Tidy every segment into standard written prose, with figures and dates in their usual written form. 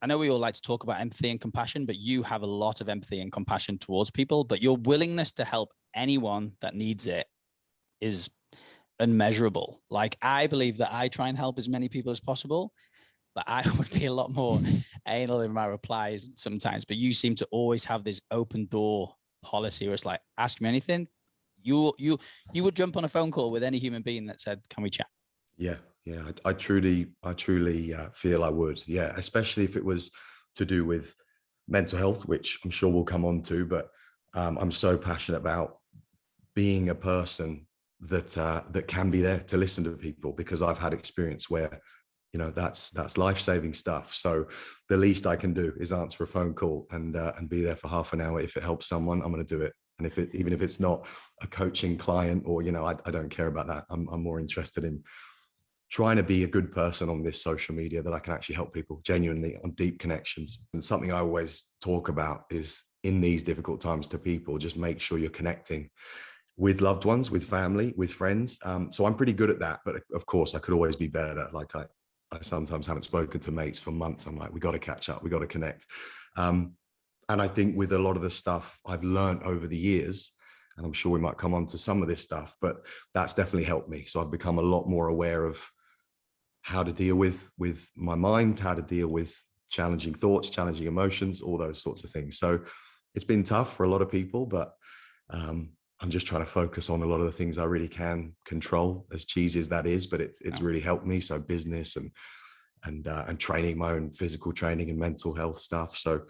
I know we all like to talk about empathy and compassion, but you have a lot of empathy and compassion towards people, but your willingness to help anyone that needs it is unmeasurable. Like, I believe that I try and help as many people as possible, but I would be a lot more anal in my replies sometimes. But you seem to always have this open door policy where it's like, ask me anything. You would jump on a phone call with any human being that said, can we chat? Yeah. I truly feel I would. Yeah. Especially if it was to do with mental health, which I'm sure we'll come on to, but I'm so passionate about being a person that can be there to listen to people, because I've had experience where, you know, that's life-saving stuff. So the least I can do is answer a phone call and be there for half an hour. If it helps someone, I'm going to do it. And even if it's not a coaching client, or, you know, I don't care about that. I'm more interested in trying to be a good person on this social media, that I can actually help people genuinely on deep connections. And something I always talk about is, in these difficult times to people, just make sure you're connecting with loved ones, with family, with friends. So I'm pretty good at that, but of course I could always be better. Like I sometimes haven't spoken to mates for months. I'm like, we got to catch up, we got to connect. And I think with a lot of the stuff I've learned over the years, and I'm sure we might come on to some of this stuff, but that's definitely helped me. So I've become a lot more aware of how to deal with my mind, how to deal with challenging thoughts, challenging emotions, all those sorts of things. So it's been tough for a lot of people, but I'm just trying to focus on a lot of the things I really can control, as cheesy as that is, but it's really helped me. So business and training, my own physical training and mental health stuff. So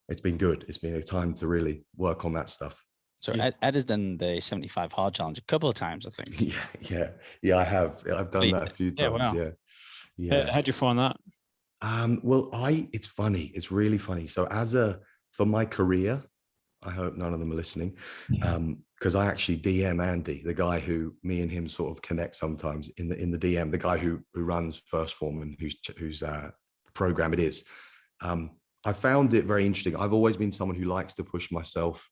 it's been good. It's been a time to really work on that stuff. So Ed has done the 75 hard challenge a couple of times, I think. Yeah, I have. I've done that a few times. Wow. Yeah. How'd you find that? Well, it's funny. It's really funny. So for my career, I hope none of them are listening, because I actually DM Andy, the guy who me and him sort of connect sometimes in the DM, the guy who runs First Form and whose program it is. I found it very interesting. I've always been someone who likes to push myself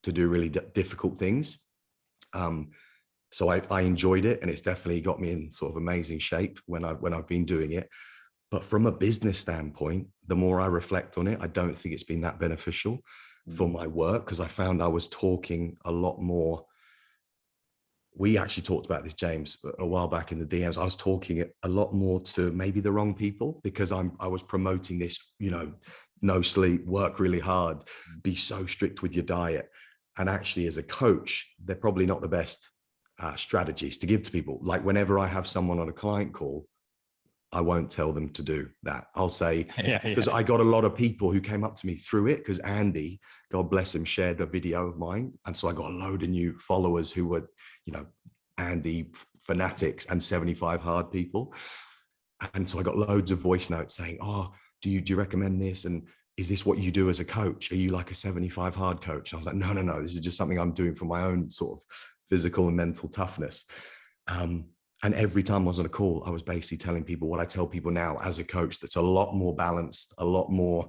to do really difficult things. So I enjoyed it, and it's definitely got me in sort of amazing shape when I've been doing it. But from a business standpoint, the more I reflect on it, I don't think it's been that beneficial for my work, because I found I was talking a lot more. We actually talked about this, James, a while back in the DMs. I was talking a lot more to maybe the wrong people, because I was promoting this, you know, no sleep, work really hard, be so strict with your diet. And actually, as a coach, they're probably not the best strategies to give to people. Like, whenever I have someone on a client call, I won't tell them to do that. I'll say, because I got a lot of people who came up to me through it, because Andy, God bless him, shared a video of mine. And so I got a load of new followers who were, you know, Andy fanatics and 75 hard people. And so I got loads of voice notes saying, oh, do you recommend this? And is this what you do as a coach? Are you like a 75 hard coach? And I was like, no, this is just something I'm doing for my own sort of physical and mental toughness. And every time I was on a call, I was basically telling people what I tell people now as a coach, that's a lot more balanced, a lot more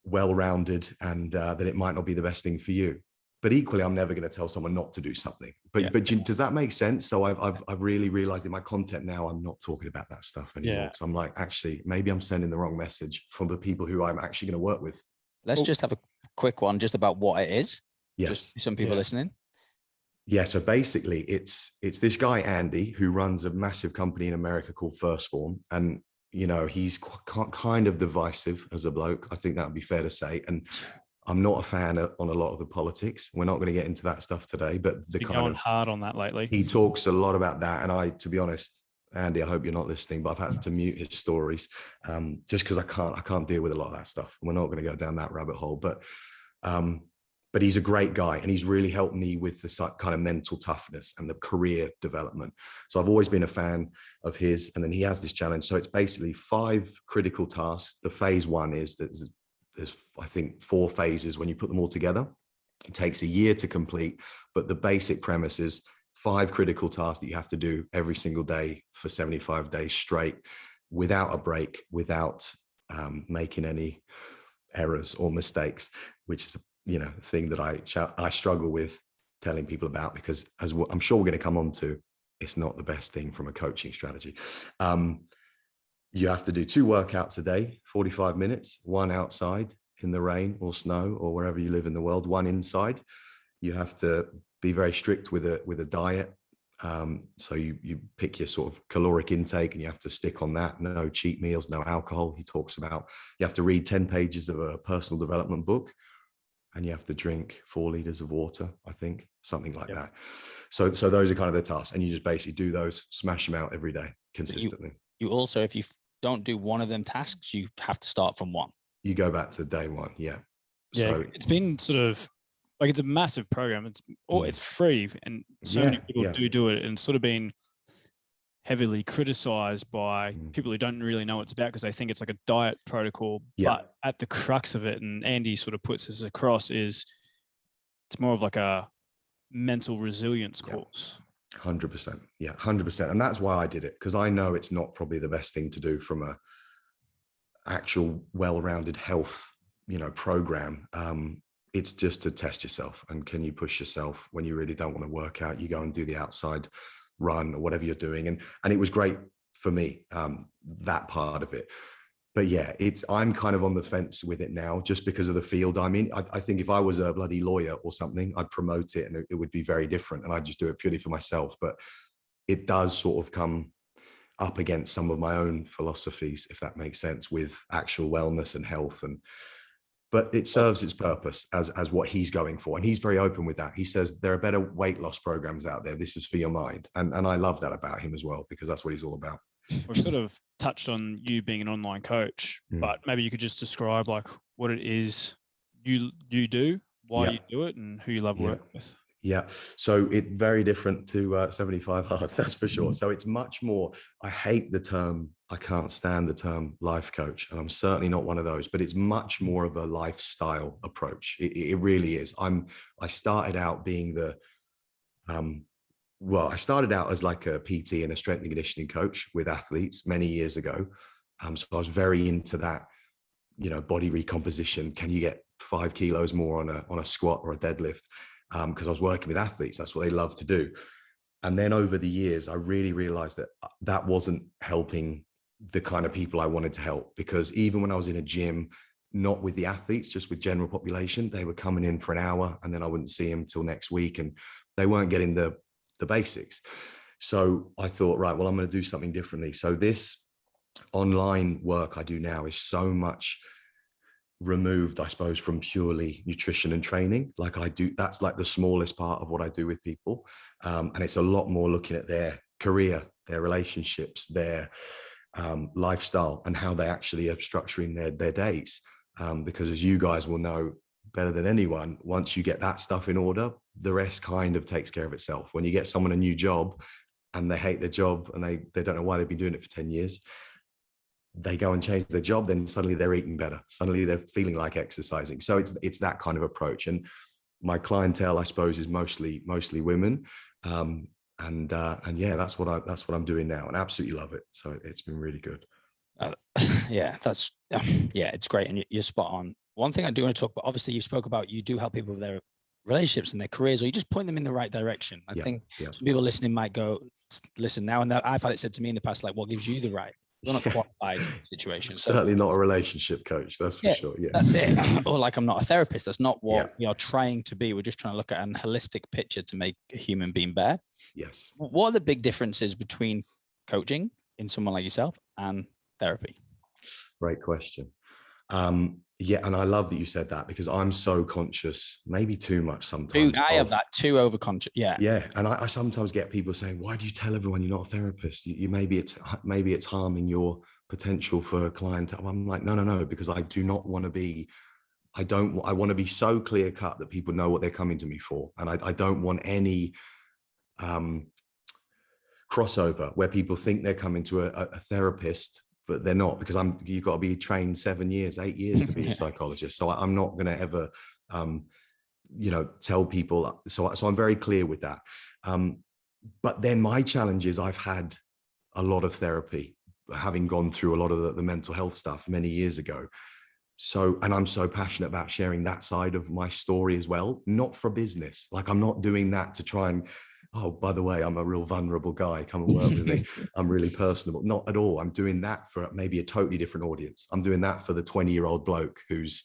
well-rounded, and that it might not be the best thing for you. But equally, I'm never going to tell someone not to do something. But does that make sense? So I've really realized in my content now, I'm not talking about that stuff anymore. Because I'm like, actually, maybe I'm sending the wrong message from the people who I'm actually going to work with. Let's just have a quick one just about what it is. Yes. Just some people listening. Yeah, so basically it's this guy, Andy, who runs a massive company in America called First Form. And, you know, he's kind of divisive as a bloke. I think that would be fair to say. And I'm not a fan on a lot of the politics. We're not going to get into that stuff today, but going hard on that lately. He talks a lot about that. And to be honest, Andy, I hope you're not listening, but I've had to mute his stories just because I can't deal with a lot of that stuff. We're not going to go down that rabbit hole, but he's a great guy, and he's really helped me with the kind of mental toughness and the career development. So I've always been a fan of his. And then he has this challenge. So it's basically 5 critical tasks. The phase 1 is that there's I think 4 phases when you put them all together. It takes a year to complete, but the basic premise is 5 critical tasks that you have to do every single day for 75 days straight, without a break, without making any errors or mistakes, which is a thing that I struggle with telling people about, because as I'm sure we're going to come on to, it's not the best thing from a coaching strategy. You have to do 2 workouts a day, 45 minutes, 1 outside in the rain or snow or wherever you live in the world, 1 inside. You have to be very strict with a diet. So you pick your sort of caloric intake and you have to stick on that. No cheat meals, no alcohol. He talks about you have to read 10 pages of a personal development book and you have to drink 4 liters of water, I think, something like that. So those are kind of the tasks. And you just basically do those, smash them out every day consistently. You also, if you don't do one of them tasks, you have to start from one. You go back to day one. Yeah. Yeah. So, it's been sort of like, it's a massive program. It's free and so many people do it, and sort of been heavily criticized by people who don't really know what it's about because they think it's like a diet protocol. But at the crux of it, and Andy sort of puts this across, is it's more of like a mental resilience course. 100%. Yeah, 100%. And that's why I did it, because I know it's not probably the best thing to do from a actual well-rounded health, program. It's just to test yourself. And can you push yourself when you really don't want to work out? You go and do the outside run or whatever you're doing. And it was great for me, that part of it. But yeah, I'm kind of on the fence with it now just because of the field I'm in. I think if I was a bloody lawyer or something, I'd promote it and it would be very different. And I'd just do it purely for myself. But it does sort of come up against some of my own philosophies, if that makes sense, with actual wellness and health. But it serves its purpose as what he's going for. And he's very open with that. He says there are better weight loss programs out there. This is for your mind. And I love that about him as well, because that's what he's all about. We've sort of touched on you being an online coach, but maybe you could just describe like what it is you do, why you do it, and who you love working with. Yeah. So it's very different to 75 Hard, that's for sure. So it's much more, I hate the term, I can't stand the term life coach, and I'm certainly not one of those, but it's much more of a lifestyle approach. It really is. I started out being I started out as like a PT and a strength and conditioning coach with athletes many years ago. So I was very into that, body recomposition. Can you get 5 kilos more on a squat or a deadlift? Because I was working with athletes. That's what they love to do. And then over the years, I really realized that wasn't helping the kind of people I wanted to help, because even when I was in a gym, not with the athletes, just with general population, they were coming in for an hour and then I wouldn't see them till next week, and they weren't getting the basics. So I thought, right, well, I'm going to do something differently. So this online work I do now is so much removed, I suppose, from purely nutrition and training. Like that's like the smallest part of what I do with people. And it's a lot more looking at their career, their relationships, their lifestyle, and how they actually are structuring their days. Because as you guys will know better than anyone, once you get that stuff in order, the rest kind of takes care of itself. When you get someone a new job and they hate their job and they don't know why they've been doing it for 10 years, they go and change their job, then suddenly they're eating better. Suddenly they're feeling like exercising. So it's that kind of approach. And my clientele, I suppose, is mostly women. And yeah, that's what I'm doing now, and absolutely love it. So it's been really good. It's great. And you're spot on. One thing I do want to talk about, obviously you spoke about, you do help people with their relationships and their careers, or you just point them in the right direction. I think some people listening might go, listen now, and I've had it said to me in the past, like, what gives you the right? You're not a qualified situation. So, certainly not a relationship coach, that's for sure. Yeah, that's it. Or like, I'm not a therapist. That's not what we are trying to be. We're just trying to look at an holistic picture to make a human being better. Yes. What are the big differences between coaching in someone like yourself and therapy? Great question. And I love that you said that, because I'm so conscious, maybe too much sometimes. I have that too, overconscious. Yeah. And I sometimes get people saying, why do you tell everyone you're not a therapist? Maybe it's harming your potential for clientele. I'm like, no, because I do not want to be, I want to be so clear cut that people know what they're coming to me for. And I don't want any crossover where people think they're coming to a therapist, but they're not, because you've got to be trained 7 years, 8 years to be a psychologist. So I'm not going to ever, tell people. So I'm very clear with that. But then my challenge is I've had a lot of therapy, having gone through a lot of the mental health stuff many years ago. And I'm so passionate about sharing that side of my story as well, not for business. Like, I'm not doing that to try and oh, by the way, I'm a real vulnerable guy. Come and work with me. I'm really personable. Not at all. I'm doing that for maybe a totally different audience. I'm doing that for the 20-year-old bloke who's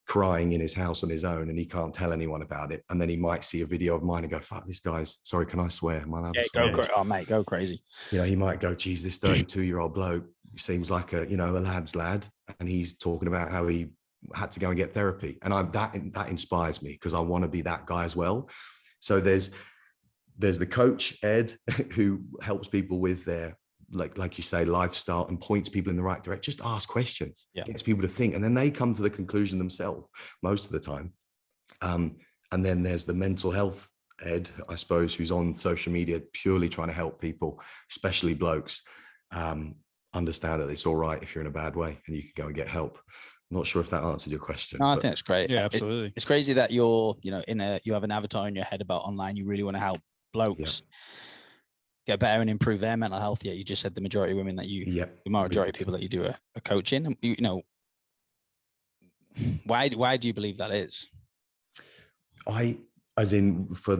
crying in his house on his own and he can't tell anyone about it. And then he might see a video of mine and go, fuck, this guy's, sorry, can I swear? Am I allowed to swear? Oh, mate, go crazy. You know, he might go, geez, this 32-year-old bloke seems like a, you know, a lad's lad. And he's talking about how he had to go and get therapy. And that inspires me because I want to be that guy as well. So there's the coach, Ed, who helps people with their, like you say, lifestyle and points people in the right direction. Just ask questions, gets people to think, and then they come to the conclusion themselves most of the time. And then there's the mental health Ed, I suppose, who's on social media purely trying to help people, especially blokes, understand that it's all right if you're in a bad way and you can go and get help. I'm not sure if that answered your question. No, I think that's great. Yeah, absolutely. It's crazy that you're, you know, you have an avatar in your head about online. You really want to help blokes get better and improve their mental health. Yet you just said the majority of women that the majority of people that you do a coaching. You know, why do you believe that is? As in for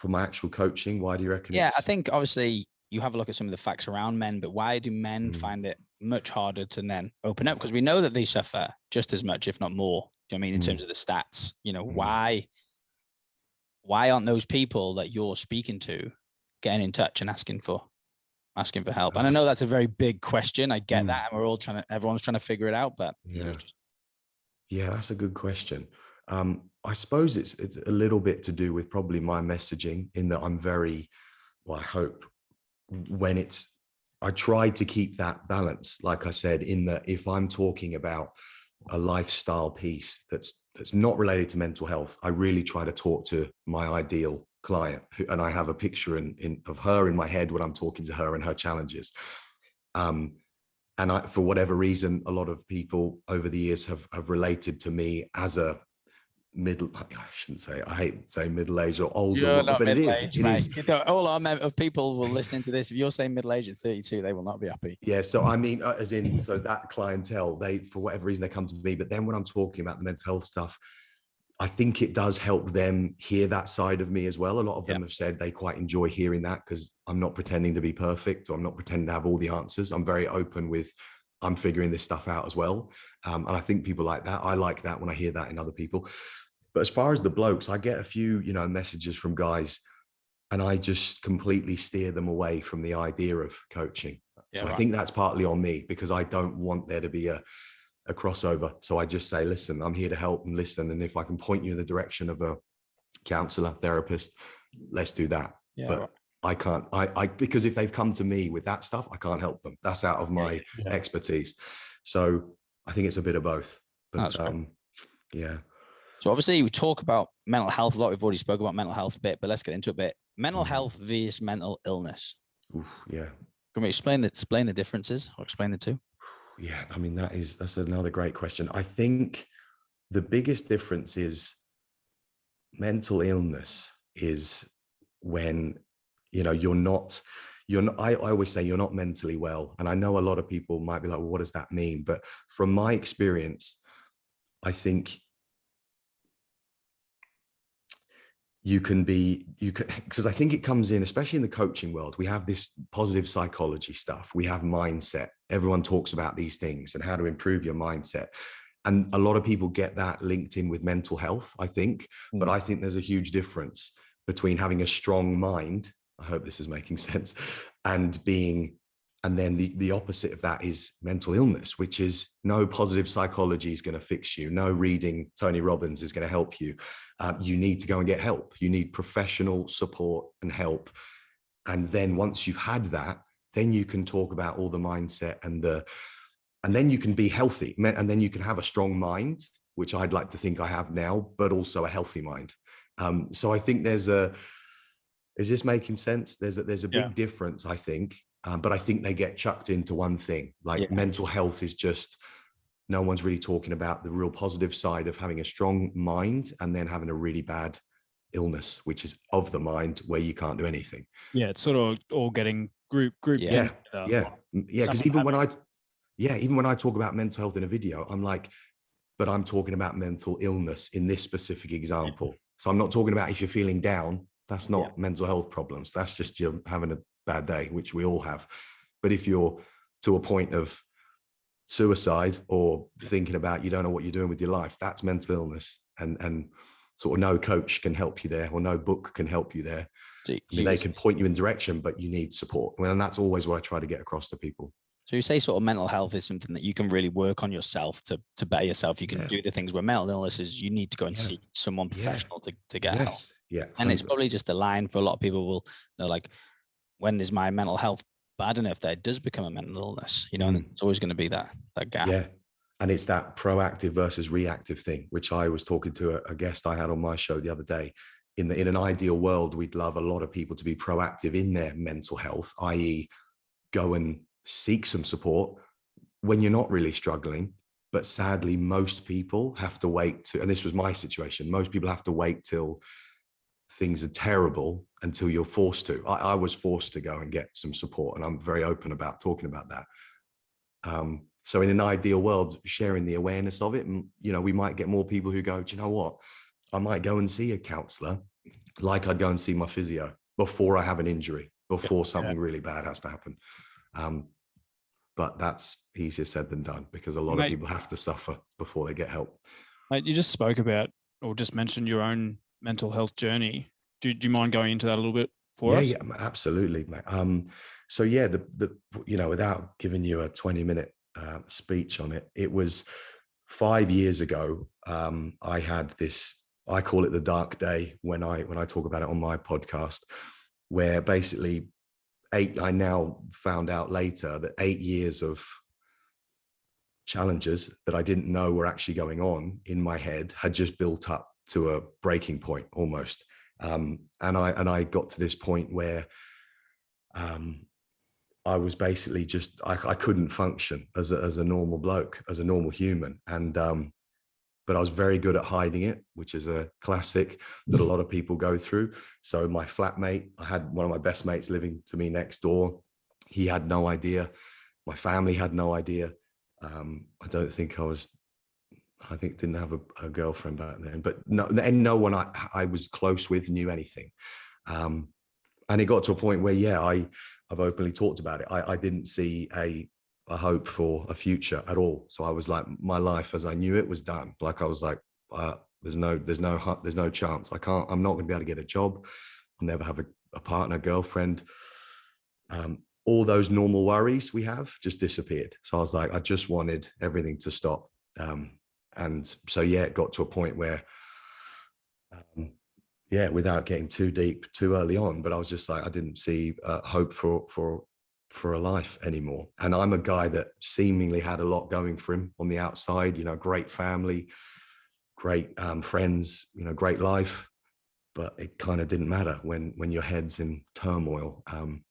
my actual coaching, why do you reckon? Yeah, I think obviously you have a look at some of the facts around men, but why do men find it much harder to then open up? Because we know that they suffer just as much, if not more. Do you know what I mean, in terms of the stats? You know, why aren't those people that you're speaking to getting in touch and asking for help? And I know that's a very big question. I get that, and everyone's trying to figure it out. But yeah, that's a good question. I suppose it's a little bit to do with probably my messaging, in that I'm very, well, I hope I try to keep that balance. Like I said, in that if I'm talking about a lifestyle piece that's not related to mental health, I really try to talk to my ideal client, and I have a picture of her in my head when I'm talking to her and her challenges. And for whatever reason, a lot of people over the years have related to me as a I hate to say middle-aged or older, but it is. You know, all our people will listen to this. If you're saying middle-aged at 32, they will not be happy. Yeah. So I mean, as in, so that clientele, they, for whatever reason, they come to me. But then when I'm talking about the mental health stuff, I think it does help them hear that side of me as well. A lot of them have said they quite enjoy hearing that, because I'm not pretending to be perfect, or I'm not pretending to have all the answers. I'm very open with, I'm figuring this stuff out as well. And I think people like that. I like that when I hear that in other people. But as far as the blokes, I get a few, you know, messages from guys, and I just completely steer them away from the idea of coaching. So I think that's partly on me, because I don't want there to be a crossover. So I just say, listen, I'm here to help and listen. And if I can point you in the direction of a counselor, therapist, let's do that. Yeah, but I can't, because if they've come to me with that stuff, I can't help them. That's out of my expertise. So I think it's a bit of both. But yeah. So obviously we talk about mental health a lot. We've already spoke about mental health a bit, but let's get into it a bit. Mental health versus mental illness. Oof, yeah. Can we explain the differences, or explain the two? Yeah, I mean, that's another great question. I think the biggest difference is mental illness is when, you know, you're not, I always say you're not mentally well. And I know a lot of people might be like, well, what does that mean? But from my experience, I think because I think it comes in, especially in the coaching world, we have this positive psychology stuff. We have mindset. Everyone talks about these things and how to improve your mindset. And a lot of people get that linked in with mental health, I think. But I think there's a huge difference between having a strong mind, I hope this is making sense, and then the opposite of that is mental illness, which is no positive psychology is going to fix you. No reading Tony Robbins is going to help you. You need to go and get help. You need professional support and help. And then once you've had that, then you can talk about all the mindset and then you can be healthy. And then you can have a strong mind, which I'd like to think I have now, but also a healthy mind. So I think is this making sense? There's a big difference, I think. But I think they get chucked into one thing. Like mental health is just, no one's really talking about the real positive side of having a strong mind and then having a really bad illness, which is of the mind, where you can't do anything. Yeah, it's sort of all getting grouped. Yeah. Because even when I talk about mental health in a video, I'm like, but I'm talking about mental illness in this specific example. So I'm not talking about if you're feeling down, That's not mental health problems. That's just you're having a bad day, which we all have. But if you're to a point of suicide or thinking about you don't know what you're doing with your life, that's mental illness. And sort of no coach can help you there, or no book can help you there. I mean, they can point you in direction, but you need support. And that's always what I try to get across to people. So you say sort of mental health is something that you can really work on yourself to better yourself. You can do the things where mental illness is you need to go and seek someone professional to get help. Yeah. And it's probably just a line for a lot of people. They're like, when is my mental health? But I don't know if that does become a mental illness, and it's always going to be that gap. Yeah. And it's that proactive versus reactive thing, which I was talking to a guest I had on my show the other day. In an ideal world, we'd love a lot of people to be proactive in their mental health, i.e. go and seek some support when you're not really struggling. But sadly, most people have to wait and this was my situation, most people have to wait till things are terrible until you're forced to. I was forced to go and get some support, and I'm very open about talking about that. So in an ideal world, sharing the awareness of it, and we might get more people who go, do you know what? I might go and see a counselor, like I'd go and see my physio before I have an injury, before something really bad has to happen. But that's easier said than done, because a lot of people have to suffer before they get help. Mate, you just spoke about, or just mentioned your own mental health journey. Do you mind going into that a little bit for us? Yeah, absolutely, mate. So yeah, without giving you a 20-minute speech on it, it was 5 years ago. I had this, I call it the dark day when I talk about it on my podcast, where basically I now found out later that 8 years of challenges that I didn't know were actually going on in my head had just built up to a breaking point almost. And I got to this point where I was basically just, I couldn't function as a normal bloke, as a normal human. And, but I was very good at hiding it, which is a classic that a lot of people go through. So my flatmate, I had one of my best mates living to me next door. He had no idea. My family had no idea. I didn't have a girlfriend back then, but no one I was close with knew anything. And it got to a point where, I've openly talked about it. I didn't see a hope for a future at all. So I was like, my life as I knew it was done. Like I was like, there's no chance. I'm not going to be able to get a job. I'll never have a partner, girlfriend. All those normal worries we have just disappeared. So I was like, I just wanted everything to stop. And so, it got to a point where, without getting too deep too early on, but I was just like, I didn't see hope for a life anymore. And I'm a guy that seemingly had a lot going for him on the outside, great family, great friends, great life, but it kind of didn't matter when your head's in turmoil. And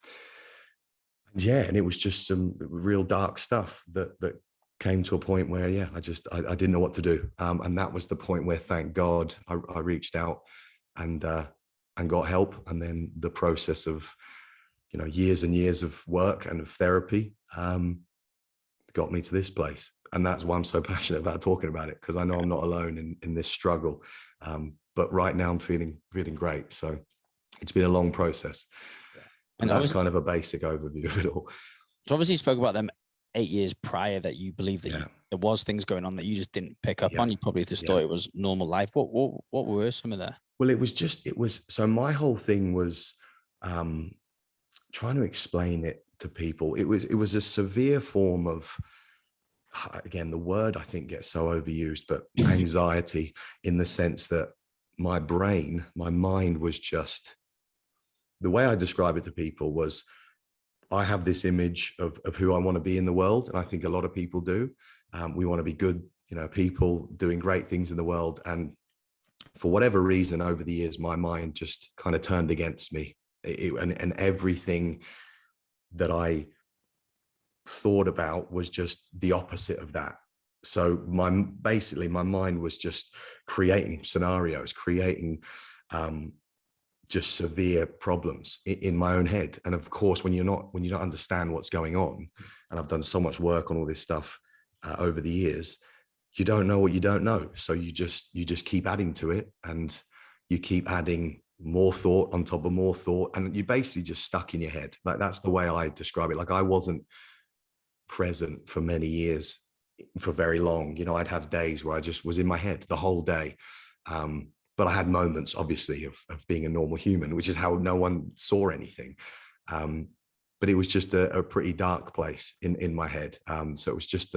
it was just some real dark stuff that came to a point where, I didn't know what to do. And that was the point where, thank God, I reached out and got help. And then the process of, years and years of work and of therapy got me to this place. And that's why I'm so passionate about talking about it, because I know I'm not alone in this struggle. But right now I'm feeling great. So it's been a long process. And that's kind of a basic overview of it all. So obviously you spoke about them 8 years prior that you believe that there was things going on that you just didn't pick up on. You probably just thought it was normal life. What were some of that? Well, so my whole thing was trying to explain it to people. It was a severe form of, again, the word I think gets so overused, but anxiety, in the sense that my mind was just, the way I describe it to people was, I have this image of who I want to be in the world. And I think a lot of people do. We want to be good, people doing great things in the world. And for whatever reason, over the years, my mind just kind of turned against me. And everything that I thought about was just the opposite of that. So my mind was just creating scenarios, creating just severe problems in my own head. And of course, when you don't understand what's going on, and I've done so much work on all this stuff over the years, you don't know what you don't know. So you just keep adding to it, and you keep adding more thought on top of more thought, and you basically just stuck in your head. Like, that's the way I describe it. Like, I wasn't present for many years, for very long. You know, I'd have days where I just was in my head the whole day. But I had moments, obviously, of being a normal human, which is how no one saw anything. But it was just a pretty dark place in my head. So it was just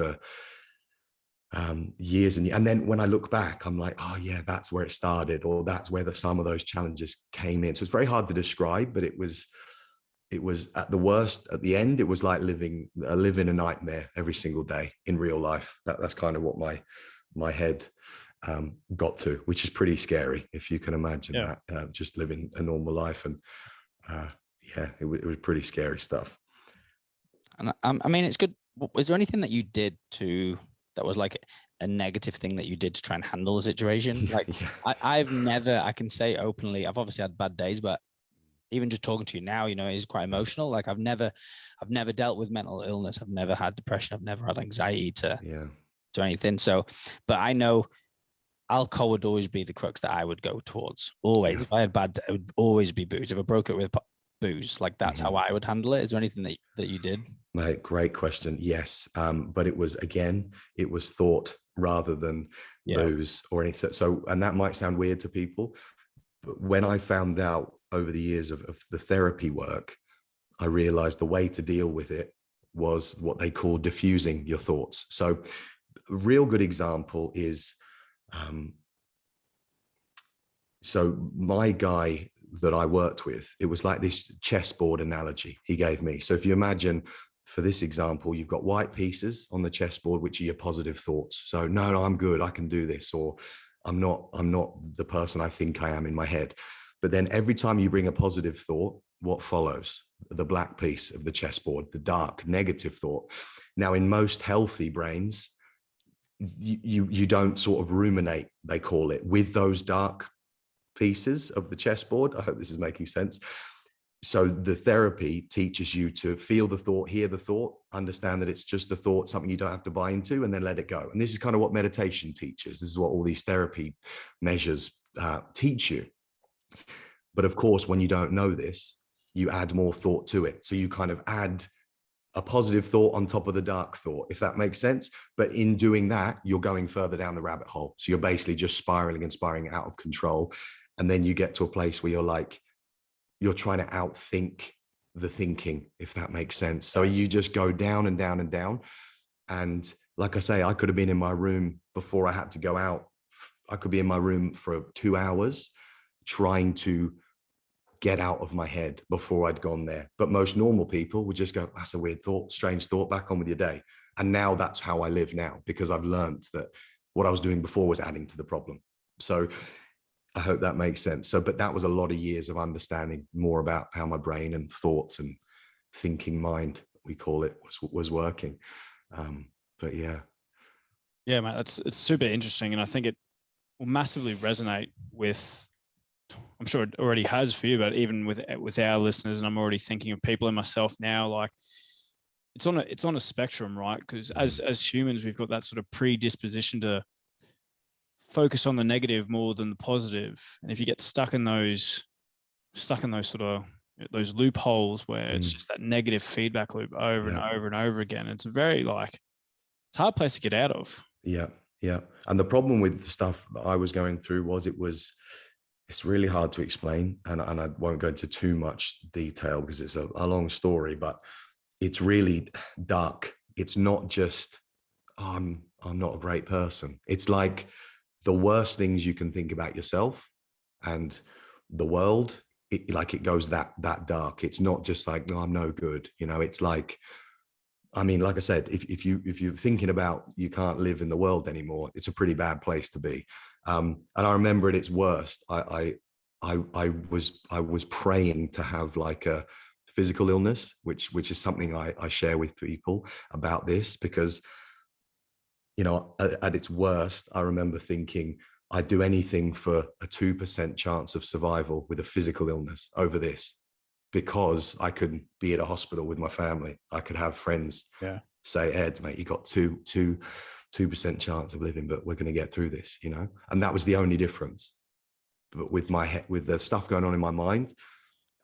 years and then when I look back, I'm like, oh yeah, that's where it started, or that's where some of those challenges came in. So it's very hard to describe, but it was at the worst, at the end, it was like living a nightmare every single day in real life. That's kind of what my head got to, which is pretty scary, if you can imagine that, just living a normal life. And it was pretty scary stuff. And I mean, it's good. Was there anything that you did that was like a negative thing that you did to try and handle the situation? Like, I've never, I can say openly, I've obviously had bad days, but even just talking to you now, you know, it's quite emotional. Like, I've never dealt with mental illness. I've never had depression. I've never had anxiety to anything. So, but I know alcohol would always be the crux that I would go towards. Always. If I had bad, it would always be booze. If I broke it with booze, like, that's how I would handle it. Is there anything that you did? Mate, great question. Yes. But it was thought rather than booze or anything. So, and that might sound weird to people, but when I found out over the years of the therapy work, I realized the way to deal with it was what they call diffusing your thoughts. So a real good example is, so my guy that I worked with, it was like this chessboard analogy he gave me. So if you imagine, for this example, you've got white pieces on the chessboard, which are your positive thoughts. So no, I'm good, I can do this, or I'm not the person I think I am in my head. But then every time you bring a positive thought, what follows? The black piece of the chessboard, the dark negative thought. Now, in most healthy brains, you don't sort of ruminate, they call it, with those dark pieces of the chessboard. I hope this is making sense. So the therapy teaches you to feel the thought, hear the thought, understand that it's just a thought, something you don't have to buy into, and then let it go. And this is kind of what meditation teaches. This is what all these therapy measures teach you. But of course, when you don't know this, you add more thought to it. So you kind of add a positive thought on top of the dark thought, if that makes sense. But in doing that, you're going further down the rabbit hole. So you're basically just spiraling out of control. And then you get to a place where you're trying to outthink the thinking, if that makes sense. So you just go down and down and down. And like I say, I could have been in my room before I had to go out. I could be in my room for 2 hours trying to get out of my head before I'd gone there. But most normal people would just go, that's a weird thought, strange thought, back on with your day. And now that's how I live now, because I've learned that what I was doing before was adding to the problem. So I hope that makes sense. So, but that was a lot of years of understanding more about how my brain and thoughts and thinking mind, we call it, was working. But yeah, mate, it's super interesting. And I think it will massively resonate with, I'm sure it already has for you, but even with our listeners, and I'm already thinking of people and myself now, like it's on a spectrum, right? Because as humans, we've got that sort of predisposition to focus on the negative more than the positive. And if you get stuck in those sort of those loopholes where it's just that negative feedback loop over and over and over again, it's a very it's a hard place to get out of. Yeah. And the problem with the stuff that I was going through was it's really hard to explain, and I won't go into too much detail because it's a long story, but it's really dark. It's not just, I'm not a great person. It's like the worst things you can think about yourself and the world. It goes that dark. It's not just like, no, I'm no good. You know, it's like, I mean, like I said, if you're thinking about you can't live in the world anymore, it's a pretty bad place to be. And I remember at its worst, I was praying to have like a physical illness, which is something I share with people about this, because, you know, at its worst, I remember thinking I'd do anything for a 2% chance of survival with a physical illness over this, because I could be at a hospital with my family. I could have friends say, Ed, mate, you got 2% chance of living, but we're going to get through this, you know? And that was the only difference. but with my head, with the stuff going on in my mind.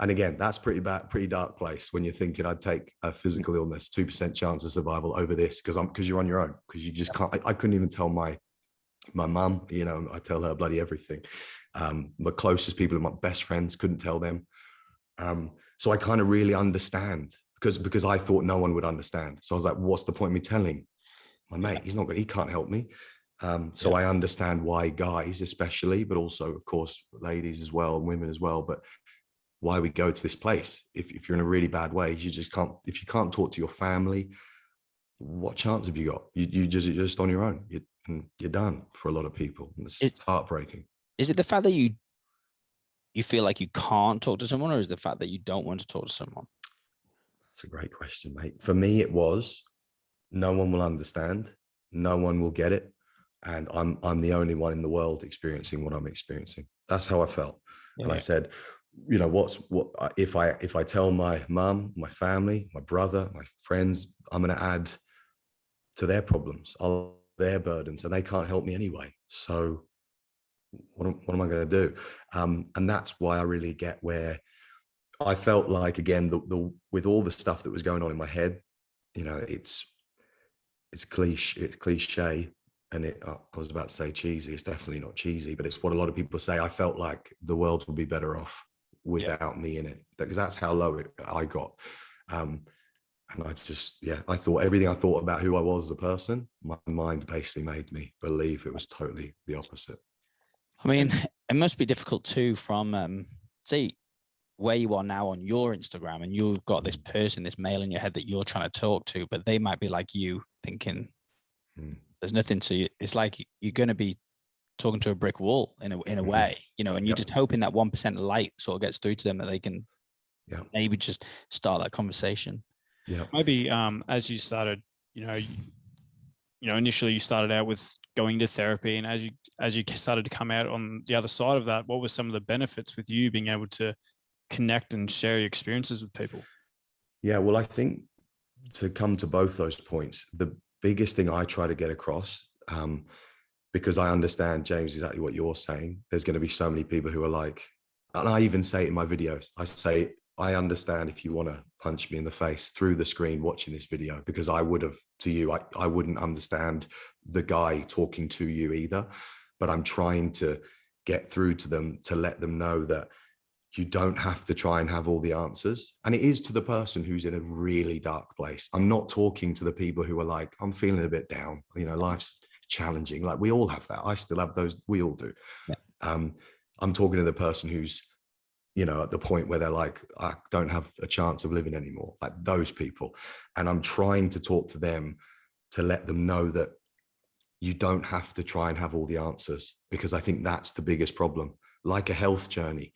And again, that's pretty dark place when you're thinking I'd take a physical illness, 2% chance of survival over this because you're on your own, because you just can't. I couldn't even tell my mum, you know, I tell her bloody everything. My closest people, my best friends, couldn't tell them. So I kind of really understand because I thought no one would understand. So I was like, what's the point of me telling my mate? He can't help me. So I understand why guys especially, but also of course ladies as well, women as well, but why we go to this place. If you're in a really bad way, you just can't, if you can't talk to your family, what chance have you got? You're just on your own. You're done for a lot of people. It's heartbreaking. Is it the fact that you feel like you can't talk to someone, or is it the fact that you don't want to talk to someone? That's a great question, mate. For me, it was no one will understand, no one will get it, and I'm the only one in the world experiencing what I'm experiencing. That's how I felt. Yeah. And I said, you know, what if I tell my mum, my family, my brother, my friends, I'm going to add to their problems, their burdens, and they can't help me anyway. So what am I going to do? And that's why I really get where I felt like, again, the with all the stuff that was going on in my head, you know, it's cliche, and I was about to say cheesy. It's definitely not cheesy, but it's what a lot of people say. I felt like the world would be better off without me in it, because that's how low I got. And I just, I thought everything I thought about who I was as a person, my mind basically made me believe it was totally the opposite. I mean, it must be difficult too from, say, where you are now on your Instagram, and you've got this person, this male in your head that you're trying to talk to, but they might be like you, thinking there's nothing to you. It's like you're going to be talking to a brick wall in a way, you know, and you're just hoping that 1% light sort of gets through to them, that they can maybe just start that conversation. Yeah. Maybe as you started, you know, initially you started out with going to therapy, and as you started to come out on the other side of that, what were some of the benefits with you being able to connect and share your experiences with people? Yeah, well, I think to come to both those points, the biggest thing I try to get across, because I understand, James, exactly what you're saying. There's going to be so many people who are like, and I even say it in my videos, I say, I understand if you want to punch me in the face through the screen watching this video, because I would have to you, I wouldn't understand the guy talking to you either, but I'm trying to get through to them to let them know that you don't have to try and have all the answers. And it is to the person who's in a really dark place. I'm not talking to the people who are like, I'm feeling a bit down, you know, life's challenging. Like, we all have that. I still have those. We all do. Yeah. I'm talking to the person who's, you know, at the point where they're like, I don't have a chance of living anymore, like those people. And I'm trying to talk to them to let them know that you don't have to try and have all the answers, because I think that's the biggest problem. Like a health journey,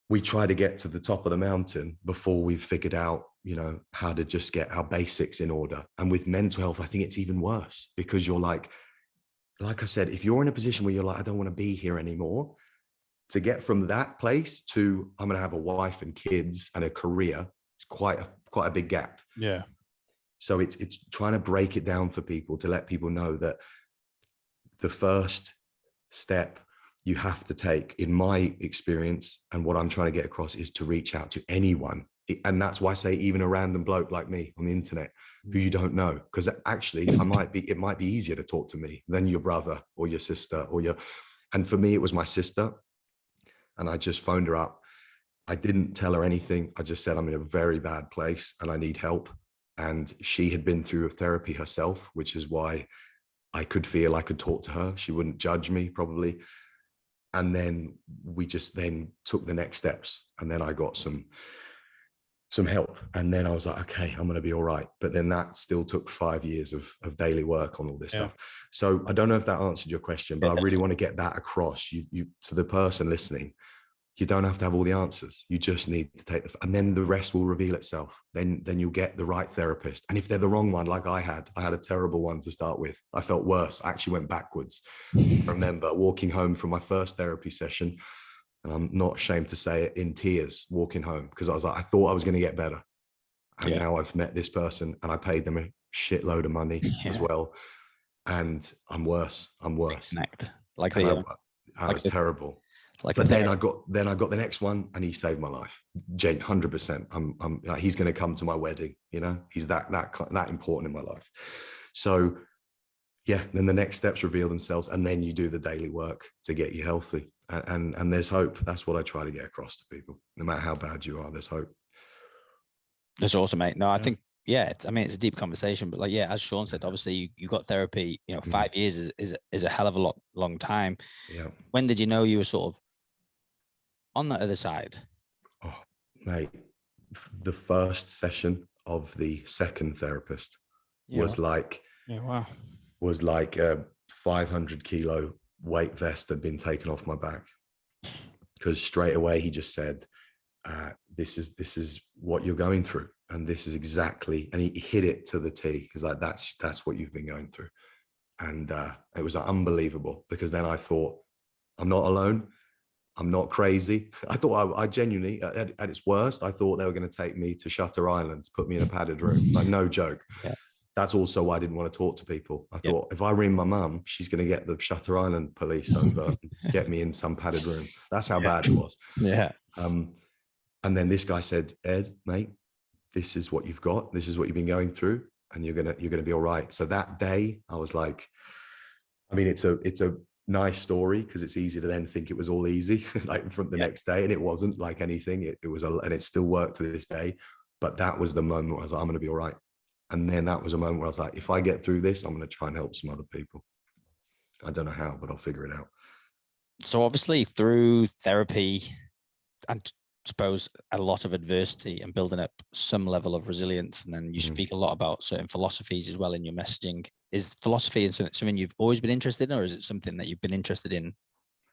we try to get to the top of the mountain before we've figured out, you know, how to just get our basics in order. And with mental health, I think it's even worse, because you're like I said, if you're in a position where you're like, I don't want to be here anymore, to get from that place to I'm going to have a wife and kids and a career, it's quite a big gap. Yeah. So it's trying to break it down for people, to let people know that the first step you have to take, in my experience, and what I'm trying to get across, is to reach out to anyone. And that's why I say even a random bloke like me on the internet who you don't know, because actually it might be easier to talk to me than your brother or your sister and for me, it was my sister. And I just phoned her up. I didn't tell her anything. I just said, I'm in a very bad place and I need help. And she had been through therapy herself, which is why I could feel I could talk to her. She wouldn't judge me, probably. And then we just then took the next steps. And then I got some help. And then I was like, okay, I'm going to be all right. But then that still took 5 years of daily work on all this stuff. So I don't know if that answered your question, but I really want to get that across. You to the person listening, you don't have to have all the answers. You just need to take and then the rest will reveal itself. Then you'll get the right therapist. And if they're the wrong one, like I had a terrible one to start with. I felt worse. I actually went backwards. I remember walking home from my first therapy session, and I'm not ashamed to say it, in tears, walking home, because I was like, I thought I was going to get better. And now I've met this person and I paid them a shitload of money as well. And I'm worse. Connect. Like That was terrible. Like, but then I got the next one, and he saved my life. 100%. I'm he's going to come to my wedding. You know, he's that important in my life. So yeah, then the next steps reveal themselves, and then you do the daily work to get you healthy. And there's hope. That's what I try to get across to people. No matter how bad you are, there's hope. That's awesome, mate. No, I think, it's a deep conversation, but like, yeah, as Sean said, obviously you got therapy, 5 years is a hell of a long time. Yeah. When did you know you were sort of on the other side? Oh, mate, the first session of the second therapist was like a 500 kilo weight vest had been taken off my back, because straight away he just said, this is what you're going through, and this is exactly, and he hit it to the T, because like that's what you've been going through. And it was unbelievable, because then I thought, I'm not alone, I'm not crazy. I thought I genuinely, at its worst, I thought they were going to take me to Shutter Island, put me in a padded room, like no joke. Yeah. That's also why I didn't want to talk to people. I thought, if I ring my mum, she's going to get the Shutter Island police over, get me in some padded room. That's how bad it was. Yeah. And then this guy said, Ed, mate, this is what you've got. This is what you've been going through, and you're gonna be all right. So that day, I was like, I mean, it's a nice story, because it's easy to then think it was all easy, like from the next day, and it wasn't like anything. It was, and it still worked to this day. But that was the moment where I was like, I'm going to be all right. And then that was a moment where I was like, if I get through this, I'm going to try and help some other people. I don't know how, but I'll figure it out. So obviously through therapy, and I suppose a lot of adversity and building up some level of resilience, and then you speak a lot about certain philosophies as well in your messaging. Is philosophy something you've always been interested in, or is it something that you've been interested in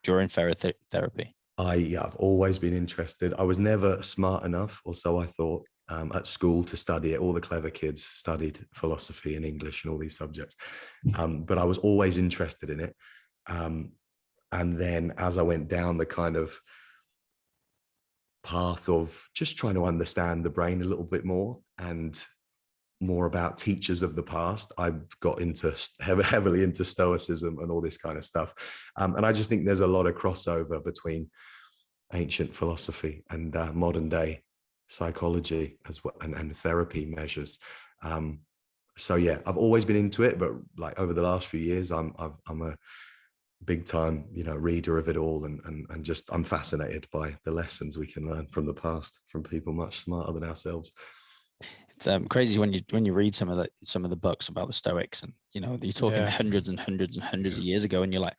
during therapy? I've always been interested. I was never smart enough, or so I thought, at school to study it. All the clever kids studied philosophy and English and all these subjects. But I was always interested in it. And then as I went down the kind of path of just trying to understand the brain a little bit more, and more about teachers of the past, I got into heavily into Stoicism and all this kind of stuff. And I just think there's a lot of crossover between ancient philosophy and modern day psychology as well, and therapy measures. So yeah, I've always been into it, but like over the last few years, I'm a big time, reader of it all, and just I'm fascinated by the lessons we can learn from the past, from people much smarter than ourselves. It's crazy when you read some of the books about the Stoics, and you're talking hundreds and hundreds and hundreds of years ago, and you're like,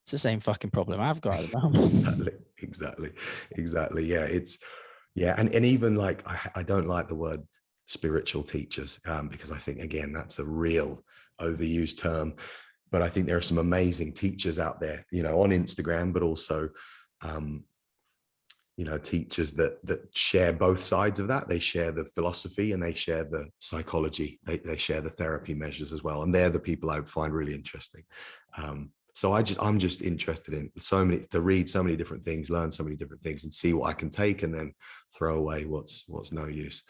it's the same fucking problem I've got at the moment. Exactly. Yeah, and even like I don't like the word spiritual teachers, because I think, again, that's a real overused term. But I think there are some amazing teachers out there, on Instagram, but also, teachers that share both sides of that. They share the philosophy and they share the psychology. They share the therapy measures as well. And they're the people I find really interesting. So I'm just interested in to read so many different things, learn so many different things, and see what I can take and then throw away what's no use.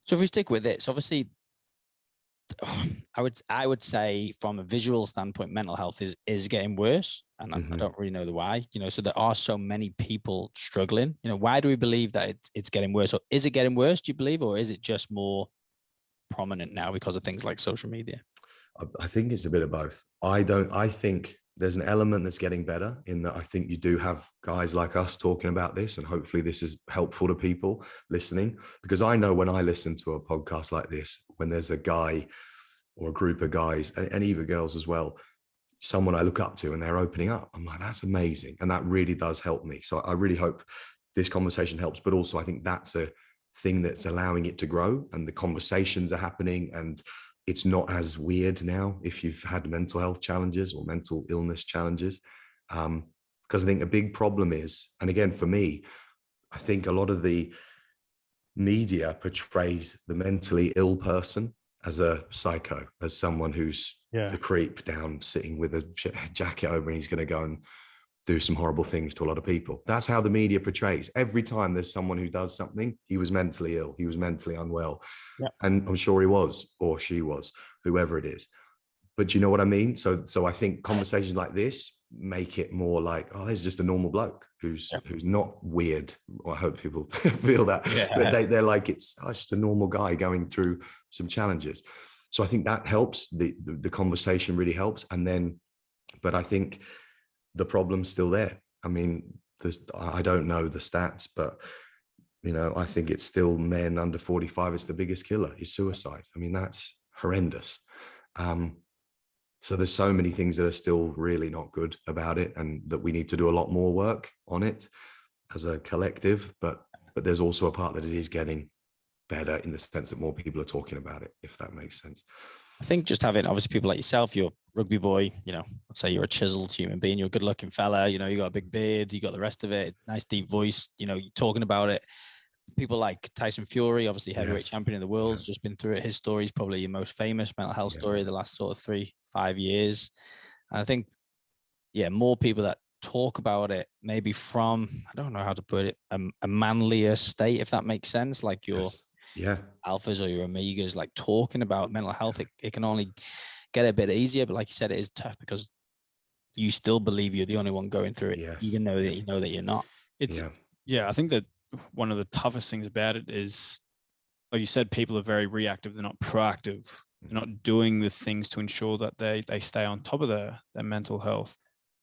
So if we stick with it, so obviously, I would say from a visual standpoint, mental health is getting worse, and I don't really know the why. So there are so many people struggling. Why do we believe that it's getting worse, or is it getting worse? Do you believe, or is it just more prominent now because of things like social media? I think it's a bit of both. I think there's an element that's getting better, in that I think you do have guys like us talking about this, and hopefully this is helpful to people listening, because I know when I listen to a podcast like this, when there's a guy or a group of guys, and even girls as well, someone I look up to, and they're opening up, I'm like, that's amazing. And that really does help me. So I really hope this conversation helps, but also I think that's a thing that's allowing it to grow, and the conversations are happening, and it's not as weird now if you've had mental health challenges or mental illness challenges. Because I think a big problem is, and again, for me, I think a lot of the media portrays the mentally ill person as a psycho, as someone who's the creep down, sitting with a jacket over, and he's going to go and do some horrible things to a lot of people. That's how the media portrays. Every time there's someone who does something, he was mentally ill, he was mentally unwell. Yeah. And I'm sure he was, or she was, whoever it is. But you know what I mean? So I think conversations like this make it more like, oh, there's just a normal bloke who's not weird. Well, I hope people feel that, but they're like, it's just a normal guy going through some challenges. So I think that helps. The conversation really helps. And then, but I think the problem's still there. I mean, I don't know the stats, but I think it's still men under 45. It's the biggest killer is suicide. I mean, that's horrendous. So there's so many things that are still really not good about it, and that we need to do a lot more work on it as a collective. But there's also a part that it is getting better in the sense that more people are talking about it, if that makes sense. I think just having obviously people like yourself, you're a rugby boy, let's say you're a chiseled human being, you're a good looking fella, you got a big beard, you got the rest of it, nice deep voice, you're talking about it. People like Tyson Fury, obviously heavyweight champion of the world, has just been through it. His story is probably your most famous mental health story of the last sort of 3-5 years. And I think, more people that talk about it, maybe from, I don't know how to put it, a manlier state, if that makes sense, like your alphas or your omegas, like talking about mental health, it can only get a bit easier. But like you said, it is tough because you still believe you're the only one going through it, even though that you know that you're not. I think that one of the toughest things about it is, like you said, people are very reactive. They're not proactive. They're not doing the things to ensure that they stay on top of their mental health.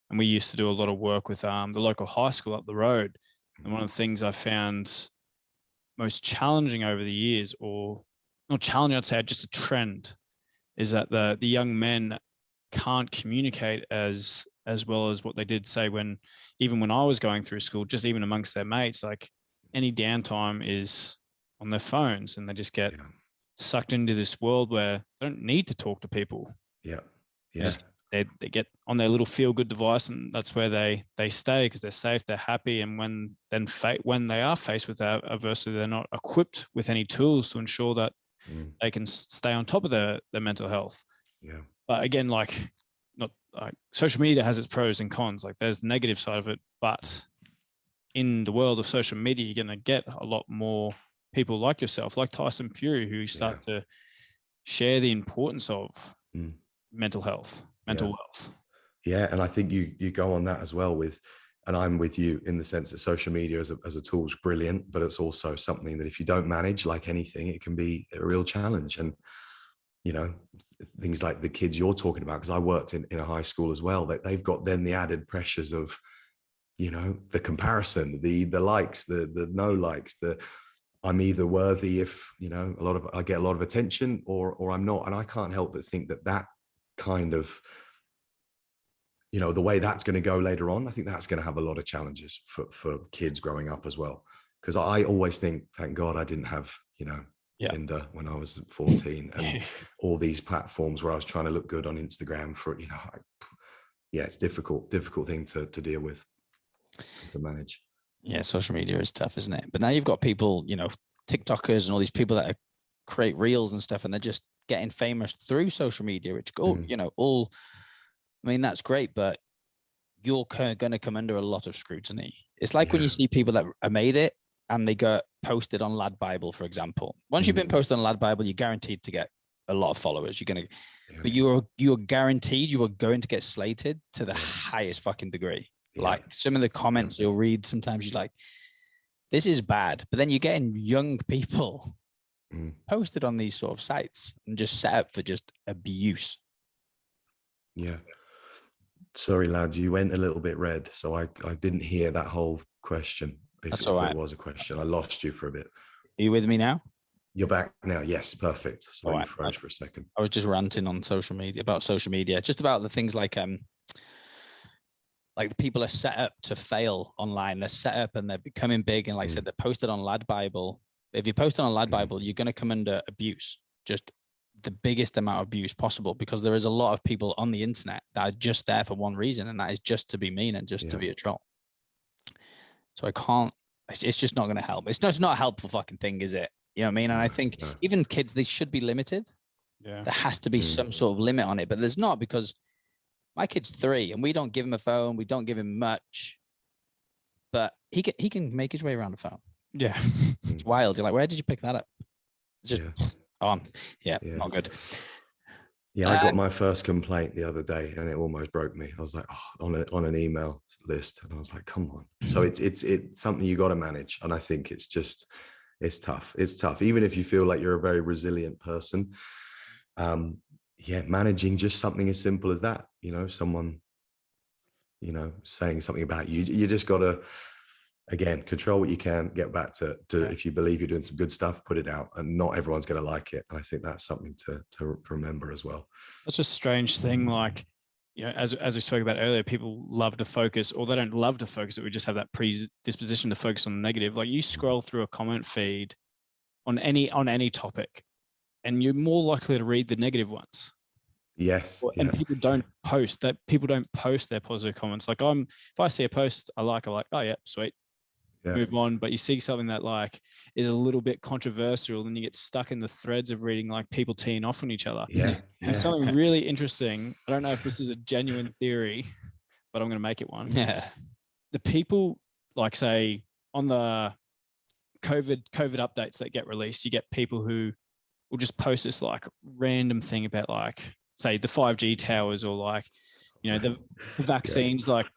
And we used to do a lot of work with the local high school up the road. And one of the things I found most challenging over the years, or not challenging, I'd say just a trend, is that the young men can't communicate as well as what they did, say, even when I was going through school, just even amongst their mates. Like, any downtime is on their phones, and they just get sucked into this world where they don't need to talk to people. They get on their little feel-good device, and that's where they stay because they're safe, they're happy. And when they are faced with that adversity, they're not equipped with any tools to ensure that they can stay on top of their mental health. But again, not like social media has its pros and cons. Like, there's the negative side of it, but in the world of social media, you're going to get a lot more people like yourself, like Tyson Fury, who start to share the importance of mental health, mental wealth. Yeah. And I think you go on that as well and I'm with you in the sense that social media as a tool is brilliant, but it's also something that if you don't manage, like anything, it can be a real challenge. And, things like the kids you're talking about, because I worked in a high school as well, that they've got then the added pressures of, the comparison, the likes, the no likes, I'm either worthy if, I get a lot of attention or I'm not. And I can't help but think that kind of, the way that's going to go later on, I think that's going to have a lot of challenges for kids growing up as well. Because I always think, thank God I didn't have, Tinder when I was 14 and all these platforms where I was trying to look good on Instagram for, it's difficult thing to deal with, to manage. Yeah, social media is tough, isn't it? But now you've got people, TikTokers and all these people that create reels and stuff, and they're just getting famous through social media, which that's great, but you're going to come under a lot of scrutiny. It's like when you see people that have made it and they get posted on Lad Bible, for example. Once you've been posted on Lad Bible, you're guaranteed to get a lot of followers. But you're guaranteed you are going to get slated to the highest fucking degree. Like, some of the comments you'll read, sometimes you're like, this is bad. But then you're getting young people posted on these sort of sites and just set up for just abuse. Yeah. Sorry, lads, you went a little bit red, so I didn't hear that whole question. If it was a question, I lost you for a bit. Are you with me now? You're back now. Yes, perfect. Sorry, you froze for a second. I was just ranting on social media, just about the things like the people are set up to fail online. They're set up and they're becoming big. And like I said, they're posted on Lad Bible. If you're posted on Lad Bible, you're going to come under abuse, just the biggest amount of abuse possible, because there is a lot of people on the internet that are just there for one reason, and that is just to be mean and just to be a troll. So it's just not going to help. It's not a helpful fucking thing, is it? You know what I mean? And I think even kids, they should be limited. Yeah. There has to be some sort of limit on it, but there's not, because my kid's 3 and we don't give him a phone. We don't give him much, but he can make his way around a phone. Yeah. It's wild. You're like, where did you pick that up? It's just on. Yeah, not good. Yeah, I got my first complaint the other day and it almost broke me. I was like, oh, on an email list. And I was like, come on. So it's something you got to manage. And I think it's tough. It's tough. Even if you feel like you're a very resilient person, managing just something as simple as that, someone, saying something about you, you just got to, again, control what you can, get back to if you believe you're doing some good stuff, put it out, and not everyone's going to like it. And I think that's something to remember as well. That's a strange thing. Like, as we spoke about earlier, people love to focus, or they don't love to focus. We just have that predisposition to focus on the negative. Like, you scroll through a comment feed on any topic, and you're more likely to read the negative ones. Yes. And people don't post that. People don't post their positive comments. Like, if I see a post I like, oh yeah, sweet. Move on. But you see something that like is a little bit controversial, and you get stuck in the threads of reading like people teeing off on each other. And something really interesting, I don't know if this is a genuine theory, but I'm going to make it one. The people, like, say on the COVID updates that get released, you get people who will just post this like random thing about, like, say the 5G towers, or like, the vaccines, like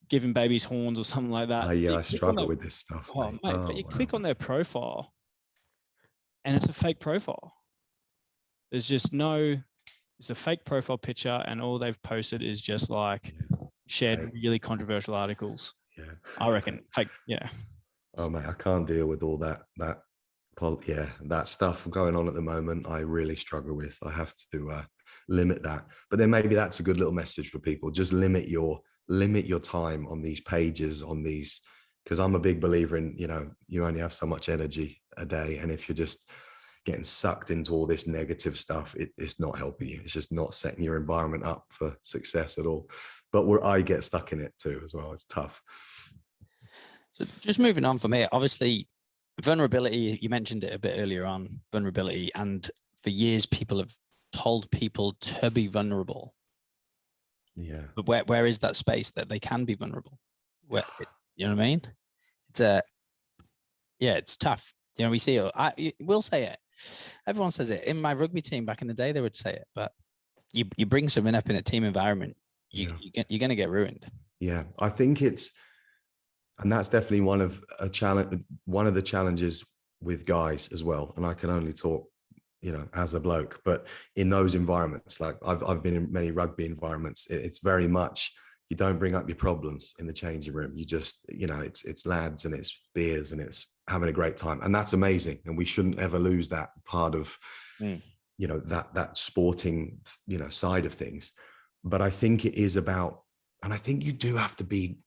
giving babies horns or something like that. I struggle with this stuff. But you click on their profile and it's a fake profile. There's just it's a fake profile picture, and all they've posted is just like shared really controversial articles. I reckon fake. Oh mate, I can't deal with all that stuff going on at the moment. I really struggle with. I have to limit that. But then maybe that's a good little message for people. Just limit your time on these pages, because I'm a big believer in, you only have so much energy a day. And if you're just getting sucked into all this negative stuff, it's not helping you. It's just not setting your environment up for success at all. But I get stuck in it too as well. It's tough. So just moving on from here, obviously vulnerability, you mentioned it a bit earlier on, vulnerability. And for years, people have told people to be vulnerable. But where is that space that they can be vulnerable? You know what I mean? It's tough. We see it. We'll say it. Everyone says it. In my rugby team back in the day, they would say it. But you bring something up in a team environment, you're going to get ruined. Yeah, I think and that's definitely one of the challenges with guys as well. And I can only talk, as a bloke, but in those environments, like I've been in many rugby environments, it's very much, you don't bring up your problems in the changing room. You just, it's lads and it's beers and it's having a great time. And that's amazing. And we shouldn't ever lose that part of, that sporting, side of things. But I think it is about, and I think you do have to be,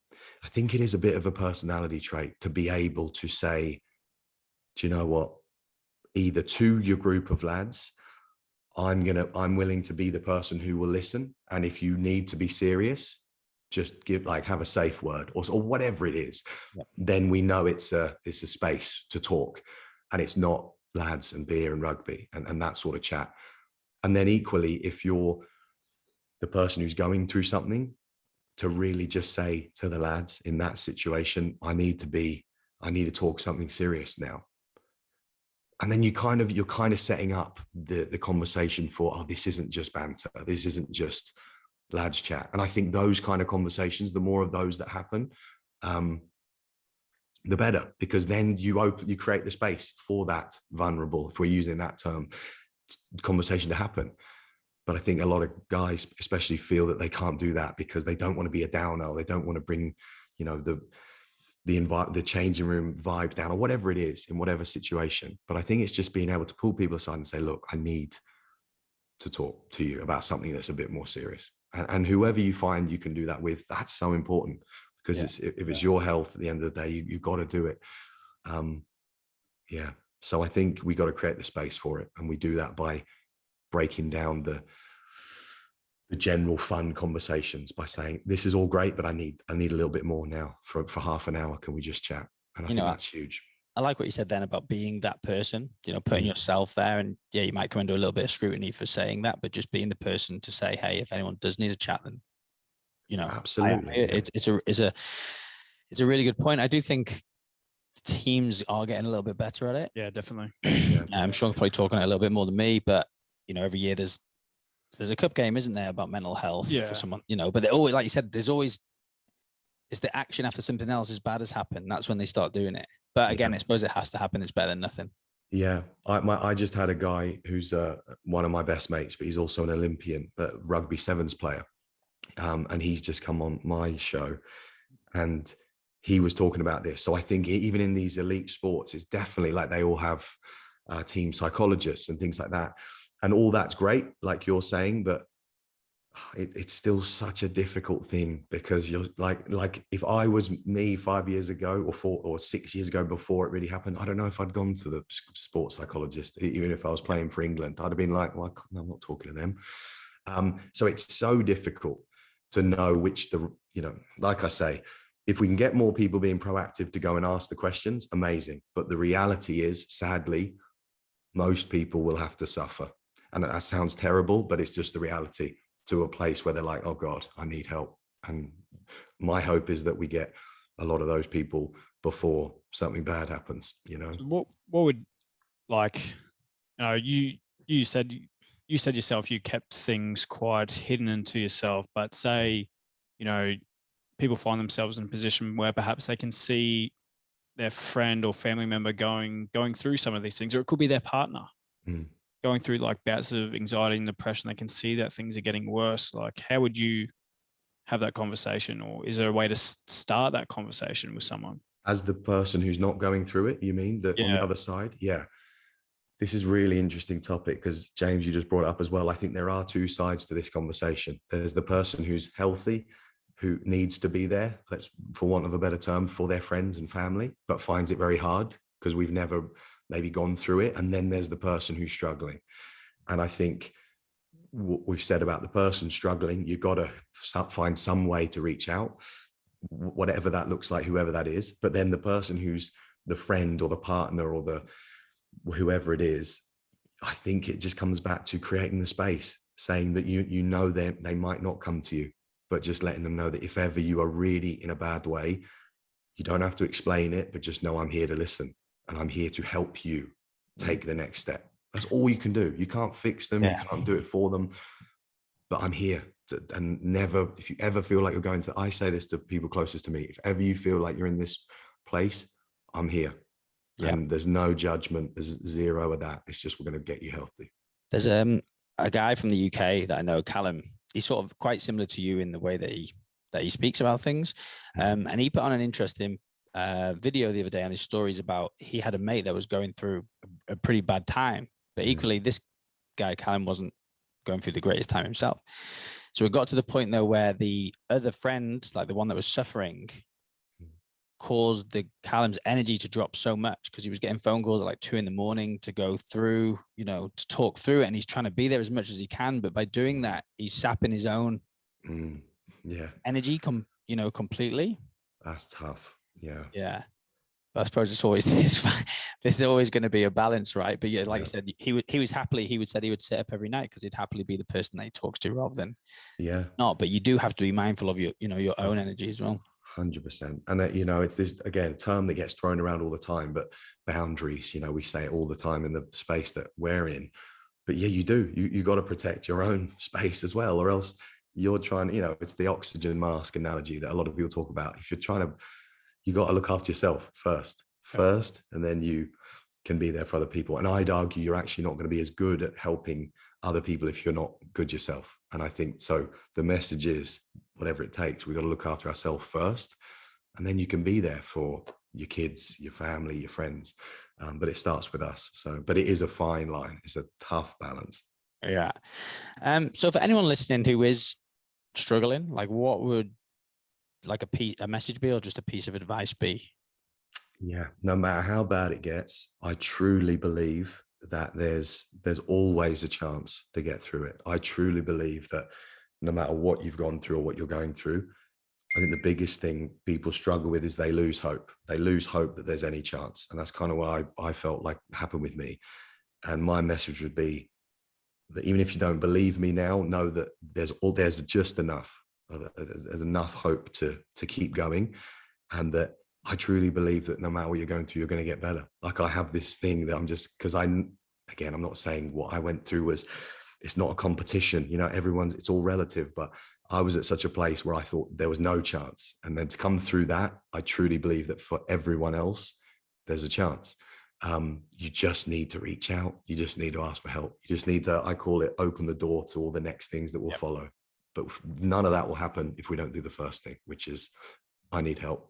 I think it is a bit of a personality trait to be able to say, do you know what? Either to your group of lads, I'm willing to be the person who will listen. And if you need to be serious, just have a safe word or whatever it is. Then we know it's a space to talk, and it's not lads and beer and rugby and that sort of chat. And then equally, if you're the person who's going through something, to really just say to the lads in that situation, I need to talk something serious now. And then you're kind of setting up the conversation for, this isn't just banter. This isn't just lads chat. And I think those kind of conversations, the more of those that happen, the better, because then you create the space for that vulnerable, if we're using that term, conversation to happen. But I think a lot of guys especially feel that they can't do that because they don't want to be a downer. They don't want to bring, the changing room vibe down, or whatever it is, in whatever situation. But I think it's just being able to pull people aside and say, look, I need to talk to you about something that's a bit more serious. And whoever you find you can do that with, that's so important, because if it's your health at the end of the day, you've got to do it. So I think we got to create the space for it. And we do that by breaking down the general fun conversations by saying, this is all great, but I need a little bit more now for half an hour. Can we just chat? And I think that's huge. I like what you said then about being that person, putting yourself there. And you might come under a little bit of scrutiny for saying that, but just being the person to say, hey, if anyone does need a chat, then, absolutely. It's a really good point. I do think teams are getting a little bit better at it. Yeah, definitely. I'm sure I'm probably talking a little bit more than me, but every year there's there's a cup game, isn't there, about mental health Yeah. for someone, you know, but they always, like you said, there's always, it's the action after something else as bad has happened. That's when they start doing it. But again, I suppose it has to happen. It's better than nothing. Yeah. I just had a guy who's one of my best mates, but he's also an Olympian, but rugby sevens player. And he's just come on my show and he was talking about this. So I think even in these elite sports, it's definitely like they all have team psychologists and things like that. And all that's great, like you're saying, but it's still such a difficult thing because you're like if I was me 5 years ago or 4 or 6 years ago before it really happened, I don't know if I'd gone to the sports psychologist, even if I was playing for England. I'd have been like, well, I'm not talking to them. So it's so difficult to know which like I say, if we can get more people being proactive to go and ask the questions, amazing. But the reality is, sadly, most people will have to suffer. And that sounds terrible, but it's just the reality, to a place where they're like, oh God, I need help. And my hope is that we get a lot of those people before something bad happens, you know? What would, like, you said yourself, you kept things quite hidden into yourself, but say, you know, people find themselves in a position where perhaps they can see their friend or family member going through some of these things, or it could be their partner. Going through like bouts of anxiety and depression, they can see that things are getting worse. Like, how would you have that conversation, or is there a way to start that conversation with someone? As the person who's not going through it, you mean that on the other side? Yeah. This is really interesting topic because James, you just brought it up as well. I think there are two sides to this conversation. There's the person who's healthy, who needs to be there, let's, for want of a better term, for their friends and family, but finds it very hard because we've never maybe gone through it. And then there's the person who's struggling. And I think what we've said about the person struggling, you've got to find some way to reach out, whatever that looks like, whoever that is. But then the person who's the friend or the partner or the whoever it is, I think it just comes back to creating the space, saying that you know they might not come to you, but just letting them know that if ever you are really in a bad way, you don't have to explain it, but just know I'm here to listen. And I'm here to help you take the next step. That's all you can do. You can't fix them. You can't do it for them. But I'm here to, and never, if you ever feel like you're going to, I say this to people closest to me, if ever you feel like you're in this place, I'm here. Yeah. And there's no judgment. There's zero of that. It's just, we're going to get you healthy. There's a guy from the UK that I know, Callum. He's sort of quite similar to you in the way that he speaks about things. And he put on an interesting video the other day on his stories about he had a mate that was going through a pretty bad time, but equally this guy Callum wasn't going through the greatest time himself. So it got to the point though where the other friend, like the one that was suffering, caused the Callum's energy to drop so much because he was getting phone calls at like 2 a.m. to go through, you know, to talk through it, and he's trying to be there as much as he can, but by doing that he's sapping his own energy completely. That's tough. Yeah. But I suppose it's always there's always going to be a balance, right? But yeah, like I said, he said he would sit up every night because he'd happily be the person that he talks to rather than not. But you do have to be mindful of your own energy as well. 100%. And it's this, again, term that gets thrown around all the time, but boundaries, we say it all the time in the space that we're in. But yeah, you do. You got to protect your own space as well, or else you're trying, it's the oxygen mask analogy that a lot of people talk about. If you're trying to, you got to look after yourself first, and then you can be there for other people. And I'd argue you're actually not going to be as good at helping other people if you're not good yourself. And I think so the message is, whatever it takes, we've got to look after ourselves first, and then you can be there for your kids, your family, your friends. But it starts with us. But it is a fine line. It's a tough balance. Yeah. So for anyone listening who is struggling, like what would like a message be, or just a piece of advice be? Yeah, no matter how bad it gets, I truly believe that there's always a chance to get through it. I truly believe that no matter what you've gone through or what you're going through, I think the biggest thing people struggle with is they lose hope. They lose hope that there's any chance. And that's kind of what I felt like happened with me. And my message would be that even if you don't believe me now, know that there's just enough hope to keep going. And that I truly believe that no matter what you're going through, you're going to get better. Like I have this thing that I'm not saying what I went through was it's not a competition, you know, it's all relative, but I was at such a place where I thought there was no chance. And then to come through that, I truly believe that for everyone else, there's a chance. You just need to reach out. You just need to ask for help. You just need to, I call it, open the door to all the next things that will follow. But none of that will happen if we don't do the first thing, which is I need help.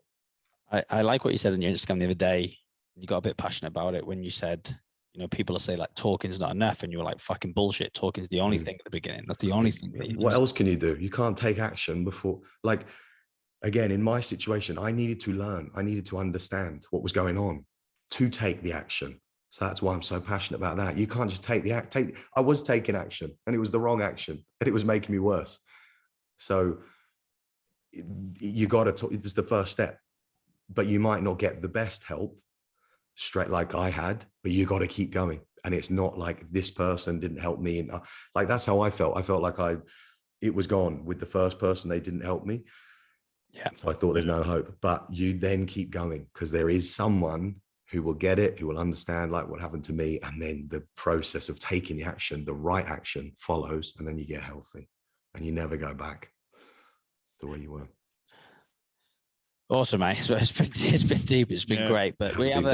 I like what you said on your Instagram the other day. You got a bit passionate about it when you said, you know, people will say like talking's not enough, and you were like, fucking bullshit. Talking's the only thing at the beginning. That's the only thing. What else can you do? You can't take action before, like, again, in my situation, I needed to learn. I needed to understand what was going on to take the action. So that's why I'm so passionate about that. You can't just take the act. I was taking action, and it was the wrong action, and it was making me worse. So you got to talk. It's the first step, but you might not get the best help straight like I had, but you got to keep going. And it's not like this person didn't help me. And like, that's how I felt. I felt like it was gone with the first person. They didn't help me. Yeah. So I thought there's no hope, but you then keep going because there is someone who will get it, who will understand like what happened to me. And then the process of taking the action, the right action follows, and then you get healthy and you never go back to where you were. Awesome, mate. It's been deep. It's been great, but we have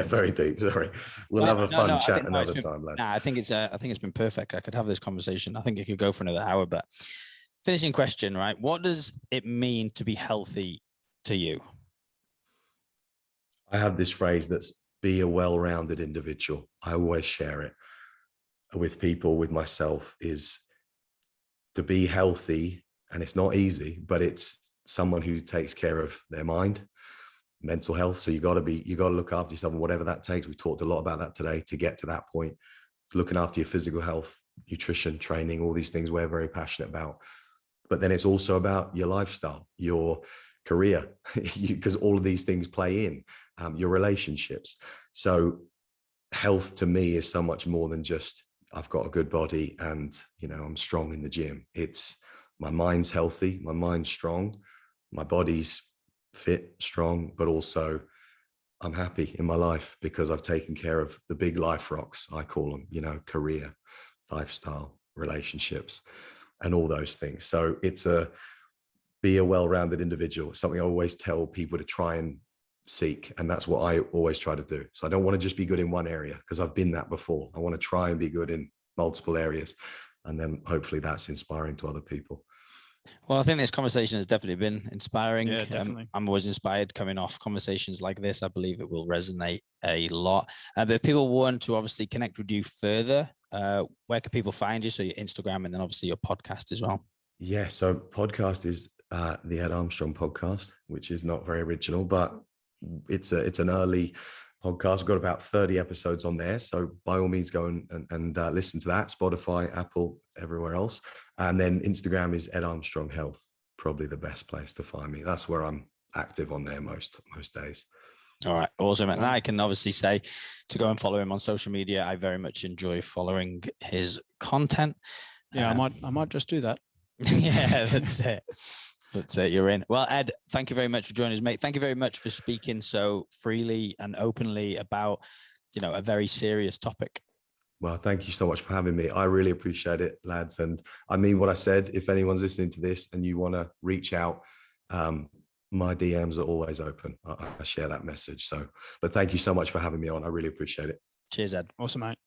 very deep. Sorry, we'll have a fun chat another time, lads. I think it's been perfect. I could have this conversation. I think it could go for another hour. But finishing question, right? What does it mean to be healthy to you? I have this phrase that's be a well-rounded individual. I always share it with people, with myself, is to be healthy, and it's not easy, but it's someone who takes care of their mind, mental health. So you got to look after yourself, and whatever that takes. We talked a lot about that today to get to that point. Looking after your physical health, nutrition, training, all these things we're very passionate about. But then it's also about your lifestyle, your career, because all of these things play in, your relationships. So health to me is so much more than just I've got a good body and, you know, I'm strong in the gym. It's my mind's healthy, my mind's strong, my body's fit, strong, but also I'm happy in my life because I've taken care of the big life rocks, I call them, you know, career, lifestyle, relationships, and all those things. So it's be a well-rounded individual, something I always tell people to try and seek. And that's what I always try to do. So I don't want to just be good in one area because I've been that before. I want to try and be good in multiple areas. And then hopefully that's inspiring to other people. Well, I think this conversation has definitely been inspiring. Yeah, definitely. I'm always inspired coming off conversations like this. I believe it will resonate a lot. But if people want to obviously connect with you further, where can people find you? So your Instagram and then obviously your podcast as well. Yeah, so podcast is the Ed Armstrong Podcast, which is not very original, but it's an early podcast. We've got about 30 episodes on there. So by all means, go and listen to that. Spotify, Apple, everywhere else. And then Instagram is Ed Armstrong Health, probably the best place to find me. That's where I'm active on there most days. All right, awesome. And I can obviously say to go and follow him on social media. I very much enjoy following his content. Yeah, I might just do that. Yeah, that's it. That's it. You're in. Well, Ed, thank you very much for joining us, mate. Thank you very much for speaking so freely and openly about, you know, a very serious topic. Well, thank you so much for having me. I really appreciate it, lads. And I mean what I said. If anyone's listening to this and you want to reach out, my DMs are always open. I share that message. So, but thank you so much for having me on. I really appreciate it. Cheers, Ed. Awesome, mate.